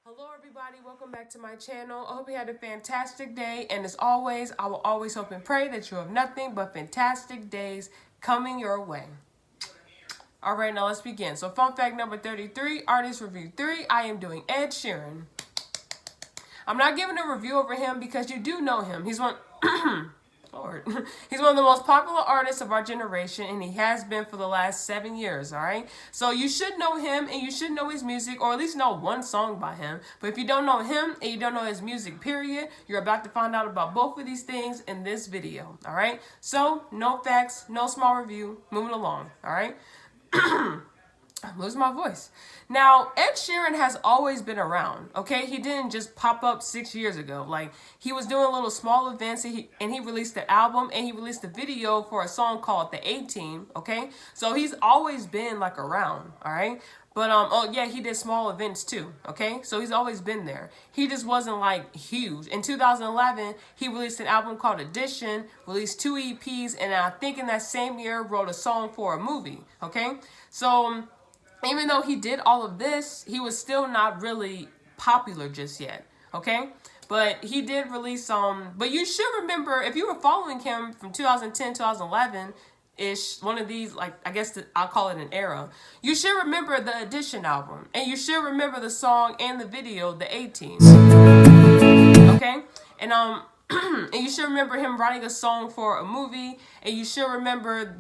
Hello everybody, welcome back to my channel. I hope you had a fantastic day, and as always, I will always hope and pray that you have nothing but fantastic days coming your way. Alright, now let's begin. So fun fact number 33, artist review 3, I am doing Ed Sheeran. I'm not giving a review over him because you do know him. He's one... Lord. He's one of the most popular artists of our generation, and he has been for the last 7 years, all right? So you should know him, and you should know his music, or at least know one song by him. But if you don't know him, and you don't know his music, period, you're about to find out about both of these things in this video, all right? So, no facts, no small review, moving along, all right? I'm losing my voice. Now, Ed Sheeran has always been around, okay? He didn't just pop up 6 years ago. Like, he was doing little small events, and he released the album, and he released the video for a song called The A-Team, okay? So he's always been, like, around, all right? But, oh, yeah, he did small events, too, okay? So he's always been there. He just wasn't, like, huge. In 2011, he released an album called Edition, released 2 EPs, and I think in that same year, wrote a song for a movie, okay? So... even though he did all of this, he was still not really popular just yet, okay? But he did release but you should remember, if you were following him from 2010, 2011-ish, one of these, like, I guess I'll call it an era, you should remember the Edition album, and you should remember the song and the video, The A-Team, okay? And, and you should remember him writing a song for a movie, and you should remember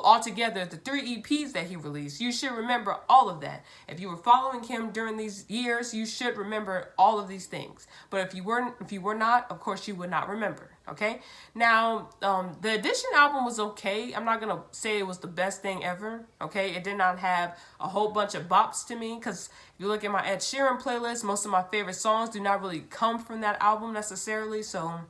altogether, the 3 EPs that he released. You should remember all of that. If you were following him during these years, you should remember all of these things. But if you were not, of course you would not remember, okay? Now, the Edition album was okay. I'm not going to say it was the best thing ever, okay? It did not have a whole bunch of bops to me, because if you look at my Ed Sheeran playlist, most of my favorite songs do not really come from that album necessarily, so...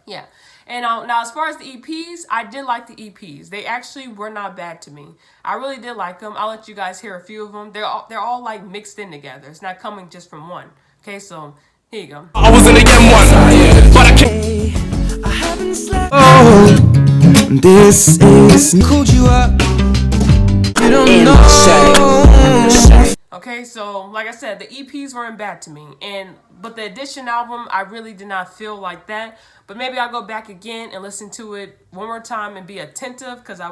yeah. And now as far as the EPs, I did like the EPs. They actually were not bad to me. I really did like them. I'll let you guys hear a few of them. They're all like mixed in together. It's not coming just from one. Okay, so here you go. I was in the M1, but I can't. I haven't slept. Oh, this is called you up. You don't know. Okay, so like I said, the EPs weren't bad to me, but the Edition album, I really did not feel like that. But maybe I'll go back again and listen to it one more time and be attentive, because I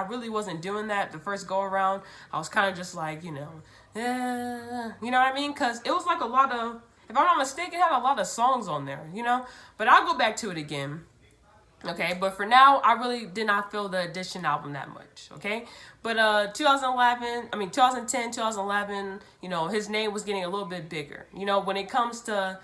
really wasn't doing that the first go around. I was kind of just like, you know what I mean? Because it was like a lot of, if I'm not mistaken, it had a lot of songs on there, you know. But I'll go back to it again. Okay, but for now, I really did not feel the Edition album that much, okay? But 2010, 2011, you know, his name was getting a little bit bigger. You know, when it comes to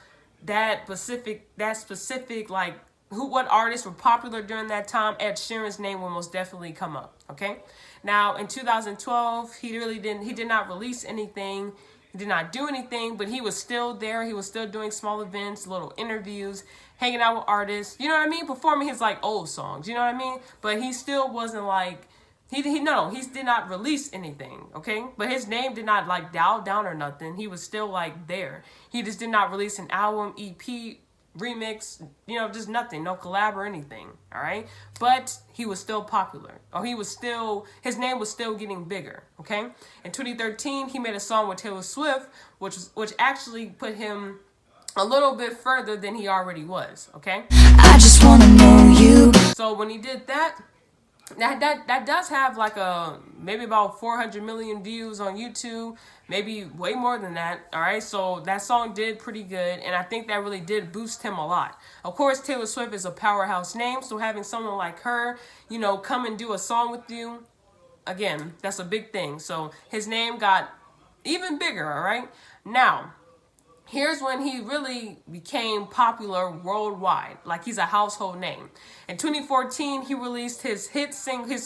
that specific, like, what artists were popular during that time, Ed Sheeran's name will most definitely come up, okay? Now, in 2012, he did not release anything. He did not do anything, but he was still there. He was still doing small events, little interviews, hanging out with artists, you know what I mean? Performing his, like, old songs, you know what I mean? But he still wasn't, like, he did not release anything, okay? But his name did not, like, dial down or nothing. He was still, like, there. He just did not release an album, EP, remix, you know, just nothing, no collab or anything, all right? But he was still popular, or his name was still getting bigger, okay? In 2013, he made a song with Taylor Swift, which actually put him a little bit further than he already was, okay? I just want to know you. So when he did that does have like maybe about 400 million views on YouTube, maybe way more than that, all right? So that song did pretty good, and I think that really did boost him a lot. Of course, Taylor Swift is a powerhouse name, so having someone like her, you know, come and do a song with you, again, that's a big thing. So his name got even bigger, all right? Now, here's when he really became popular worldwide, like he's a household name. In 2014, he released his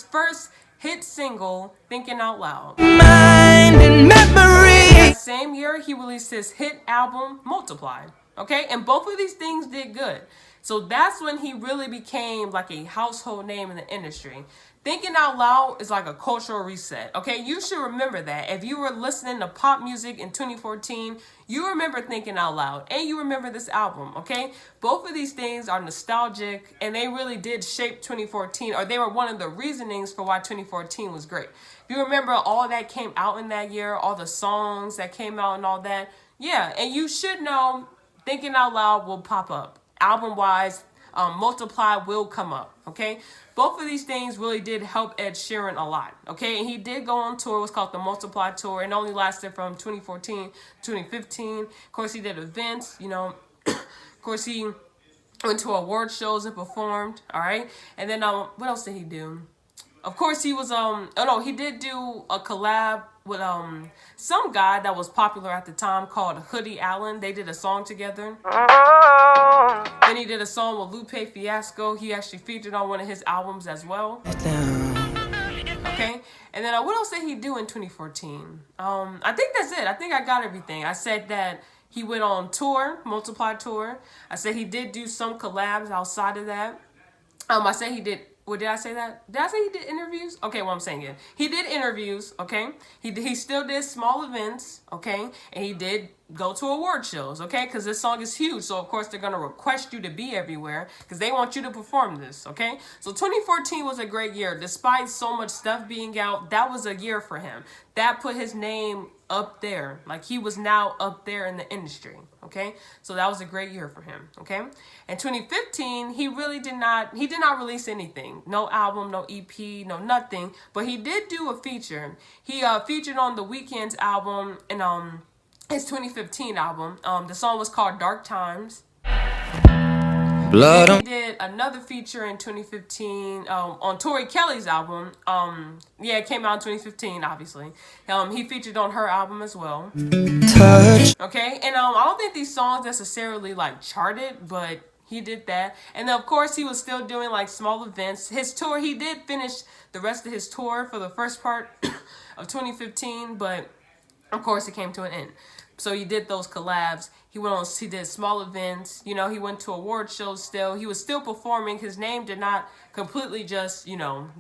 first hit single, Thinking Out Loud. Mind and memory. That same year, he released his hit album, Multiplied. Okay, and both of these things did good. So that's when he really became like a household name in the industry. Thinking Out Loud is like a cultural reset, okay? You should remember that. If you were listening to pop music in 2014, you remember Thinking Out Loud, and you remember this album, okay? Both of these things are nostalgic, and they really did shape 2014, or they were one of the reasonings for why 2014 was great. If you remember all that came out in that year, all the songs that came out and all that, yeah, and you should know Thinking Out Loud will pop up. Album-wise, Multiply will come up, okay? Both of these things really did help Ed Sheeran a lot, okay? And he did go on tour. It was called the Multiply Tour, and only lasted from 2014 to 2015. Of course, he did events, you know. Of course, he went to award shows and performed, all right? And then, what else did he do? Of course, he was, he did do a collab with, some guy that was popular at the time called Hoodie Allen. They did a song together. Then he did a song with Lupe Fiasco. He actually featured on one of his albums as well. Okay, and then what else did he do in 2014? I think that's it. I think I got everything. I said that he went on tour, Multiply Tour. I said he did do some collabs outside of that. I said he did. Well, did I say that? Did I say he did interviews? Okay, well, I'm saying it. He did interviews, okay? He still did small events, okay? And he did go to award shows, okay? Because this song is huge, so of course they're going to request you to be everywhere because they want you to perform this, okay? So 2014 was a great year. Despite so much stuff being out, that was a year for him. That put his name up there. Like, he was now up there in the industry, okay? So that was a great year for him, okay? In 2015, he did not release anything. No album, no EP, no nothing. But he did do a feature. He featured on The Weeknd's album and his 2015 album. The song was called Dark Times. He did another feature in 2015 on Tori Kelly's album. It came out in 2015, obviously. He featured on her album as well. Okay, and I don't think these songs necessarily like charted, but he did that. And then of course he was still doing like small events. His tour, he did finish the rest of his tour for the first part of 2015, but of course it came to an end. So he did those collabs. He did small events. You know, he went to award shows still. He was still performing. His name did not completely just,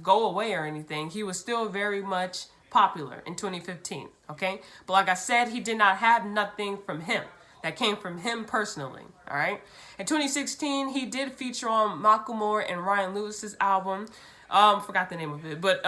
go away or anything. He was still very much popular in 2015, okay? But like I said, he did not have nothing from him that came from him personally, all right? In 2016, he did feature on Macklemore and Ryan Lewis's album. Forgot the name of it, but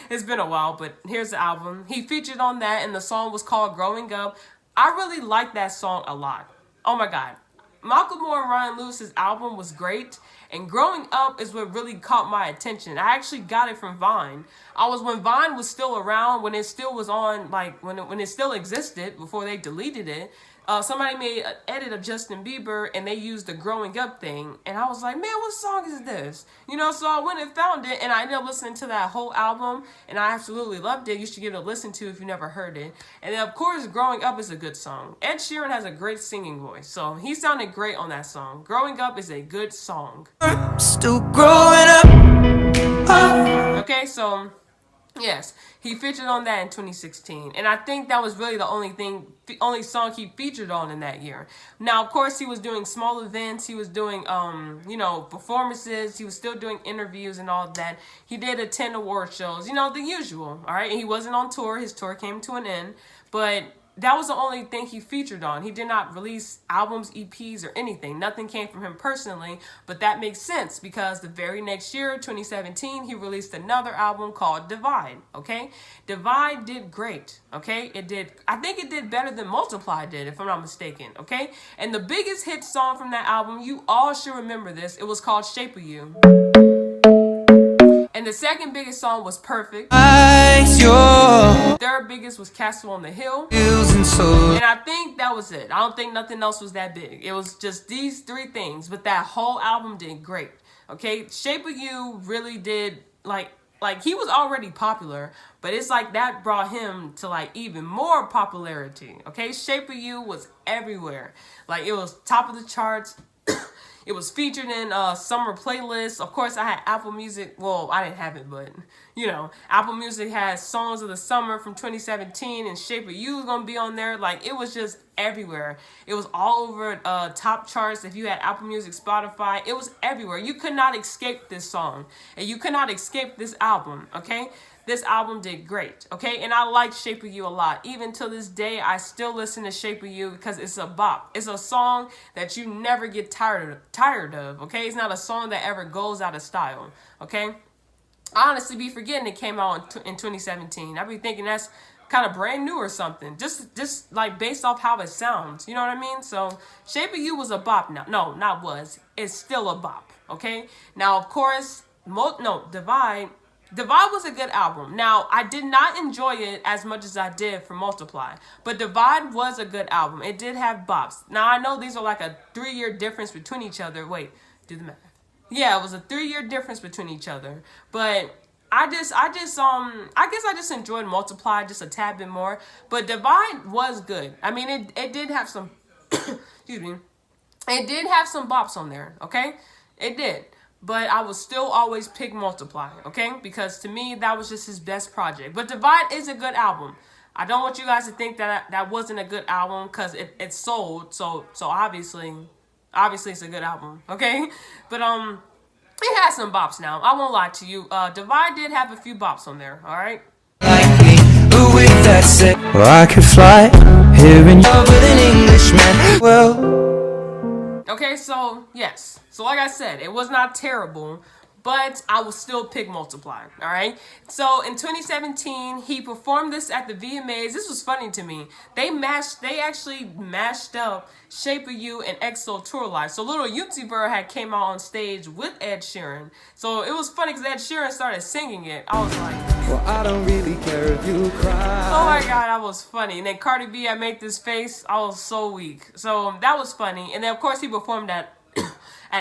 it's been a while, but here's the album. He featured on that, and the song was called Growing Up. I really like that song a lot. Oh my God. Macklemore and Ryan Lewis's album was great, and Growing Up is what really caught my attention. I actually got it from Vine. When Vine was still around, when it still was on, like when it still existed before they deleted it. Somebody made an edit of Justin Bieber and they used the Growing Up thing, and I was like, man, what song is this? So I went and found it, and I ended up listening to that whole album, and I absolutely loved it. You should give it a listen to if you never heard it. And then of course Growing Up is a good song. Ed Sheeran has a great singing voice, so he sounded great on that song. Growing Up is a good song. Still growing up. Okay, so yes, he featured on that in 2016, and I think that was really the only song he featured on in that year. Now, of course, he was doing small events, he was doing, performances, he was still doing interviews and all that. He did attend award shows, the usual, all right? And he wasn't on tour, his tour came to an end, but that was the only thing he featured on. He did not release albums, EPs, or anything. Nothing came from him personally, but that makes sense because the very next year, 2017, he released another album called Divide, okay? Divide did great, okay? I think it did better than Multiply did, if I'm not mistaken, okay? And the biggest hit song from that album, you all should remember this, it was called Shape of You. And the second biggest song was Perfect. The third biggest was Castle on the Hill. And I think that was it. I don't think nothing else was that big. It was just these three things. But that whole album did great. Okay? Shape of You really did, like he was already popular. But it's like that brought him to like even more popularity. Okay? Shape of You was everywhere. Like it was top of the charts. It was featured in summer playlists. Of course, I had Apple Music. Well, I didn't have it, but Apple Music had songs of the summer from 2017, and Shape of You was gonna be on there. Like, it was just everywhere. It was all over top charts. If you had Apple Music, Spotify, it was everywhere. You could not escape this song, and you could not escape this album. Okay. This album did great, okay? And I like Shape of You a lot. Even till this day, I still listen to Shape of You because it's a bop. It's a song that you never get tired of, okay? It's not a song that ever goes out of style, okay? I honestly be forgetting it came out in 2017. I be thinking that's kind of brand new or something. Just like based off how it sounds, you know what I mean? So Shape of You was a bop now. No, not was. It's still a bop, okay? Now, of course, Divide was a good album. Now, I did not enjoy it as much as I did for Multiply, but Divide was a good album. It did have bops. Now, I know these are like a 3-year difference between each other. Wait, do the math. Yeah, it was a 3-year difference between each other, but I guess I just enjoyed Multiply just a tad bit more, but Divide was good. I mean, it did have some, excuse me, it did have some bops on there, okay? It did. But I would still always pick Multiply, okay? Because to me, that was just his best project. But Divide is a good album. I don't want you guys to think that that wasn't a good album because it sold. So obviously it's a good album, okay? But it has some bops now. I won't lie to you. Divide did have a few bops on there, all right? Well, I could fly here in love with an Englishman. Well. Okay, so yes. So like I said, it was not terrible, but I will still pick Multiply, all right? So in 2017, he performed this at the VMAs. This was funny to me. They actually mashed up Shape of You and EXO Tour Life. So Little YouTuber had came out on stage with Ed Sheeran. So it was funny because Ed Sheeran started singing it. I was like, well, I don't really care if you cry. Oh my God, that was funny. And then Cardi B, I Make This Face. I was so weak. So that was funny. And then of course he performed at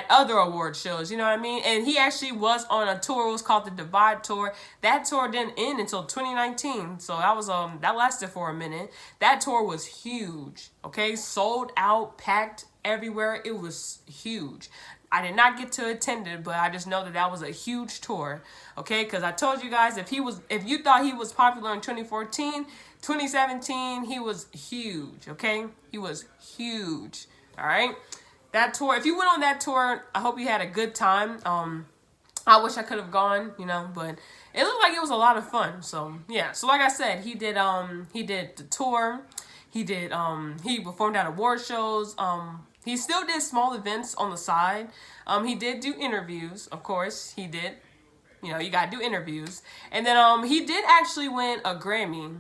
other award shows, you know what I mean? And he actually was on a tour. It was called the Divide Tour. That tour didn't end until 2019. So that was that lasted for a minute. That tour was huge. Okay, sold out, packed everywhere. It was huge. I did not get to attend it, but I just know that was a huge tour. Okay, because I told you guys if you thought he was popular in 2014, 2017, he was huge. Okay, he was huge. All right. That tour, if you went on that tour, I hope you had a good time. I wish I could have gone, but it looked like it was a lot of fun. So yeah. So like I said, he did the tour. He performed at award shows. He still did small events on the side. He did do interviews, of course. He did. You gotta do interviews. And then he did actually win a Grammy.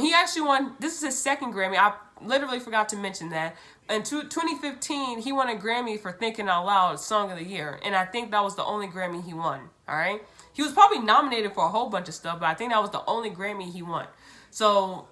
He actually won, this is his second Grammy. I literally forgot to mention that. In 2015, he won a Grammy for Thinking Out Loud Song of the Year. And I think that was the only Grammy he won, all right? He was probably nominated for a whole bunch of stuff, but I think that was the only Grammy he won. So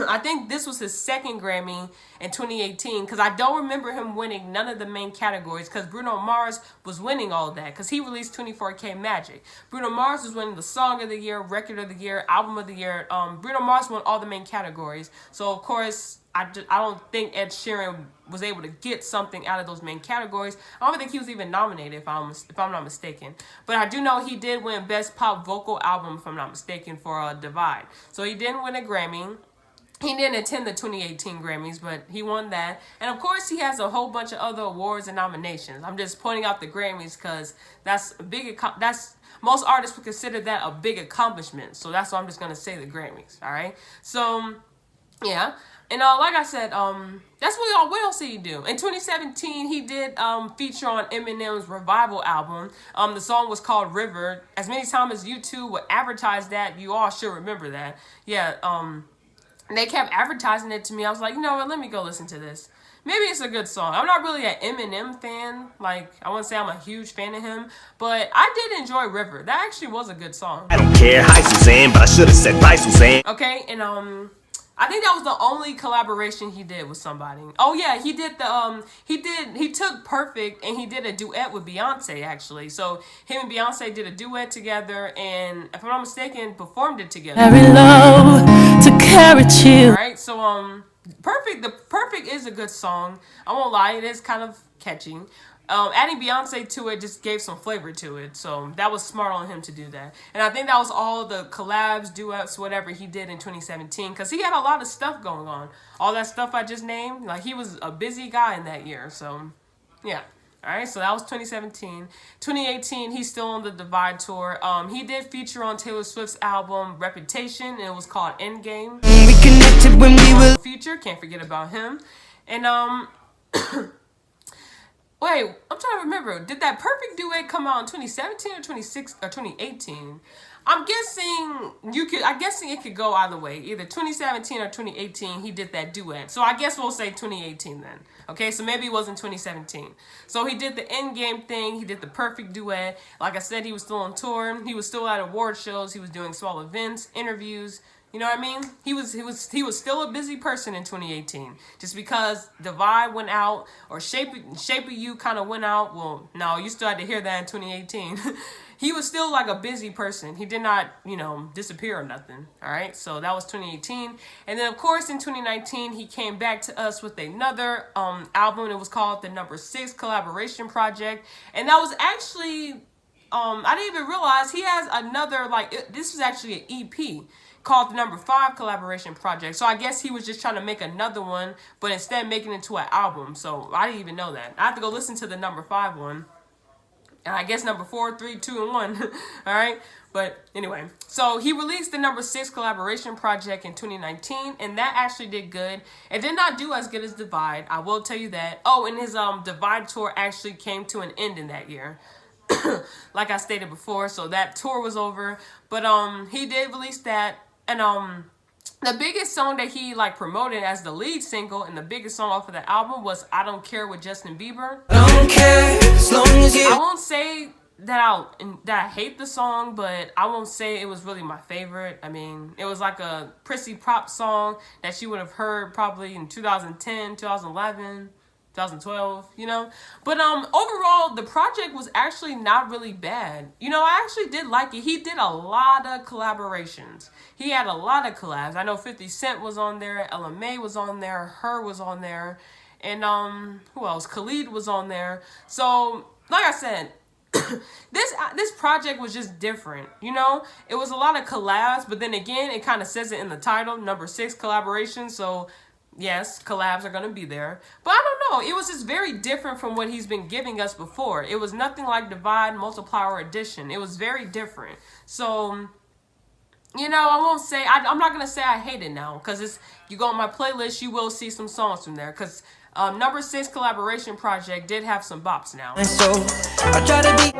I think this was his second Grammy in 2018 because I don't remember him winning none of the main categories because Bruno Mars was winning all of that because he released 24K Magic. Bruno Mars was winning the Song of the Year, Record of the Year, Album of the Year. Bruno Mars won all the main categories. So, of course, I don't think Ed Sheeran was able to get something out of those main categories. I don't think he was even nominated, if I'm not mistaken. But I do know he did win Best Pop Vocal Album, if I'm not mistaken, for Divide. So he didn't win a Grammy. He didn't attend the 2018 Grammys, but he won that. And of course, he has a whole bunch of other awards and nominations. I'm just pointing out the Grammys because that's most artists would consider that a big accomplishment. So that's why I'm just going to say the Grammys, all right? So, yeah. And like I said, that's what else did he do? In 2017, he did feature on Eminem's Revival album. The song was called River. As many times as YouTube would advertise that, you all should remember that. Yeah, they kept advertising it to me. I was like, you know what, let me go listen to this. Maybe it's a good song. I'm not really an Eminem fan. Like, I wouldn't say I'm a huge fan of him. But I did enjoy River. That actually was a good song. I don't care. Hi, Suzanne, but I should have said bye, Suzanne. Okay, and I think that was the only collaboration he did with somebody. Oh yeah, he did he took Perfect and he did a duet with Beyonce actually. So him and Beyonce did a duet together and if I'm not mistaken, performed it together. Very low to carry you. Alright, so Perfect is a good song. I won't lie, it is kind of catchy. Adding Beyonce to it just gave some flavor to it. So that was smart on him to do that. And I think that was all the collabs, duets, whatever he did in 2017. Because he had a lot of stuff going on. All that stuff I just named. Like, he was a busy guy in that year. So, yeah. All right, so that was 2017. 2018, he's still on the Divide tour. He did feature on Taylor Swift's album Reputation, and it was called Endgame. We connected when we were Future, can't forget about him. And wait, I'm trying to remember. Did that Perfect duet come out in 2017 or 2018? I'm guessing I'm guessing it could go either way. Either 2017 or 2018, he did that duet. So I guess we'll say 2018 then. Okay, so maybe it wasn't 2017. So he did the Endgame thing. He did the Perfect duet. Like I said, he was still on tour. He was still at award shows. He was doing small events, interviews. You know what I mean? He was still a busy person in 2018. Just because Divide went out or Shape of You kind of went out. Well, no, you still had to hear that in 2018. He was still like a busy person. He did not, disappear or nothing. All right, so that was 2018. And then, of course, in 2019, he came back to us with another album. It was called the Number 6 Collaboration Project. And that was actually, I didn't even realize he has another, this was actually an EP called the Number 5 Collaboration Project. So I guess he was just trying to make another one, but instead making it into an album. So I didn't even know that. I have to go listen to the Number 5 one. And I guess number 4, 3, 2, and 1. All right. But anyway, so he released the Number 6 Collaboration Project in 2019, and that actually did good. It did not do as good as Divide. I will tell you that. Oh, and his Divide tour actually came to an end in that year. Like I stated before, so that tour was over. But he did release that, and the biggest song that he promoted as the lead single and the biggest song off of the album was I Don't Care with Justin Bieber. I don't care as long as you... I won't say that I hate the song, but I won't say it was really my favorite. I mean, it was like a prissy pop song that you would have heard probably in 2010, 2011, 2012, But overall, the project was actually not really bad. I actually did like it. He did a lot of collaborations. He had a lot of collabs. I know 50 Cent was on there, LMA was on there, Her was on there, and who else? Khalid was on there. So, like I said, this project was just different, It was a lot of collabs, but then again, it kind of says it in the title, Number 6 Collaboration, so yes, collabs are going to be there. But I don't know. It was just very different from what he's been giving us before. It was nothing like Divide, Multiply, or Addition. It was very different. So, I won't say... I'm not going to say I hate it now. Because you go on my playlist, you will see some songs from there. Because Number 6 Collaboration Project did have some bops now. So, I try to be...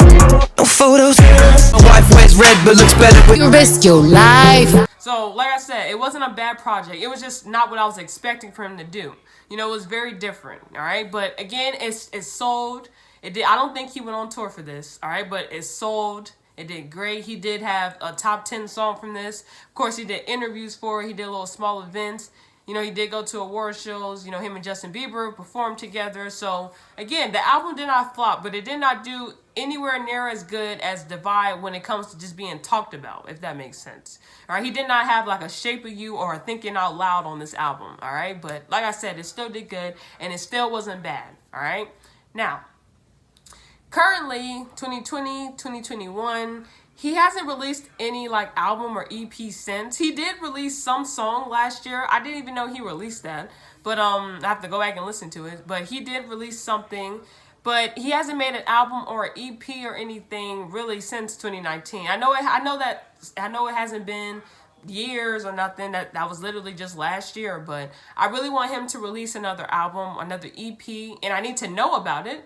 No photos. My wife wears red but looks better when you risk your life. So, like I said, it wasn't a bad project. It was just not what I was expecting for him to do. It was very different, all right? But again, it sold. It did. I don't think he went on tour for this, all right? But it sold. It did great. He did have a top 10 song from this. Of course, he did interviews for it. He did little small events. He did go to award shows. Him and Justin Bieber performed together. So, again, the album did not flop, but it did not do anywhere near as good as Divide when it comes to just being talked about, if that makes sense. All right, he did not have a Shape of You or a Thinking Out Loud on this album, all right? But like I said, it still did good, and it still wasn't bad, all right? Now, currently, 2020, 2021... he hasn't released any album or EP since. He did release some song last year. I didn't even know he released that. But I have to go back and listen to it. But he did release something. But he hasn't made an album or an EP or anything really since 2019. I know it hasn't been years or nothing. That was literally just last year. But I really want him to release another album, another EP, and I need to know about it.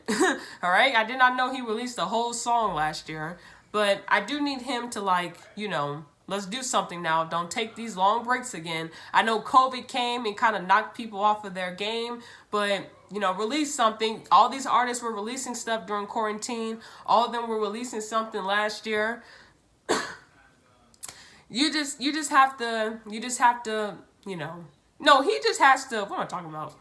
All right? I did not know he released a whole song last year. But I do need him to let's do something now. Don't take these long breaks again. I know COVID came and kind of knocked people off of their game, but, release something. All these artists were releasing stuff during quarantine. All of them were releasing something last year. You just have to, no, he just has to, what am I talking about?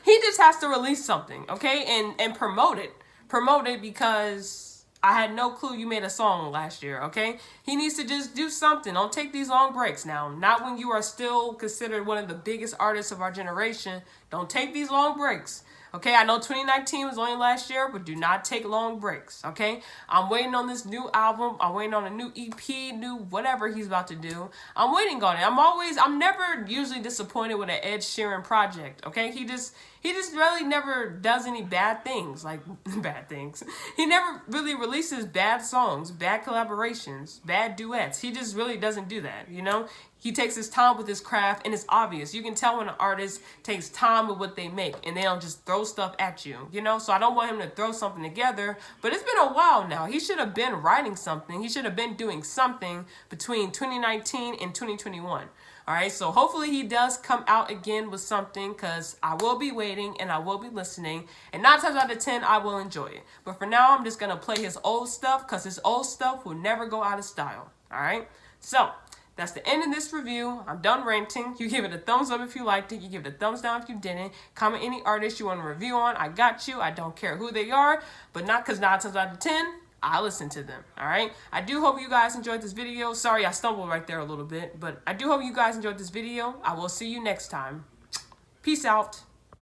He just has to release something, okay? And promote it. Promote it because... I had no clue you made a song last year, okay? He needs to just do something. Don't take these long breaks now. Not when you are still considered one of the biggest artists of our generation. Don't take these long breaks, Okay, I know 2019 was only last year, but do not take long breaks. Okay, I'm waiting on this new album. I'm waiting on a new EP, new whatever he's about to do. I'm waiting on it. I'm never usually disappointed with an Ed Sheeran project. Okay, he just really never does any bad things, like bad things. He never really releases bad songs, bad collaborations, bad duets. He just really doesn't do that, you know? He takes his time with his craft, and it's obvious. You can tell when an artist takes time with what they make, and they don't just throw stuff at you, you know? So I don't want him to throw something together, but it's been a while now. He should have been writing something. He should have been doing something between 2019 and 2021. All right, so hopefully he does come out again with something, because I will be waiting and I will be listening. And 9 times out of 10, I will enjoy it. But for now, I'm just going to play his old stuff, because his old stuff will never go out of style. All right, so that's the end of this review. I'm done ranting. You give it a thumbs up if you liked it. You give it a thumbs down if you didn't. Comment any artist you want to review on. I got you. I don't care who they are, but not because 9 times out of 10, I listen to them. All right. I do hope you guys enjoyed this video. Sorry, I stumbled right there a little bit, but I do hope you guys enjoyed this video. I will see you next time. Peace out.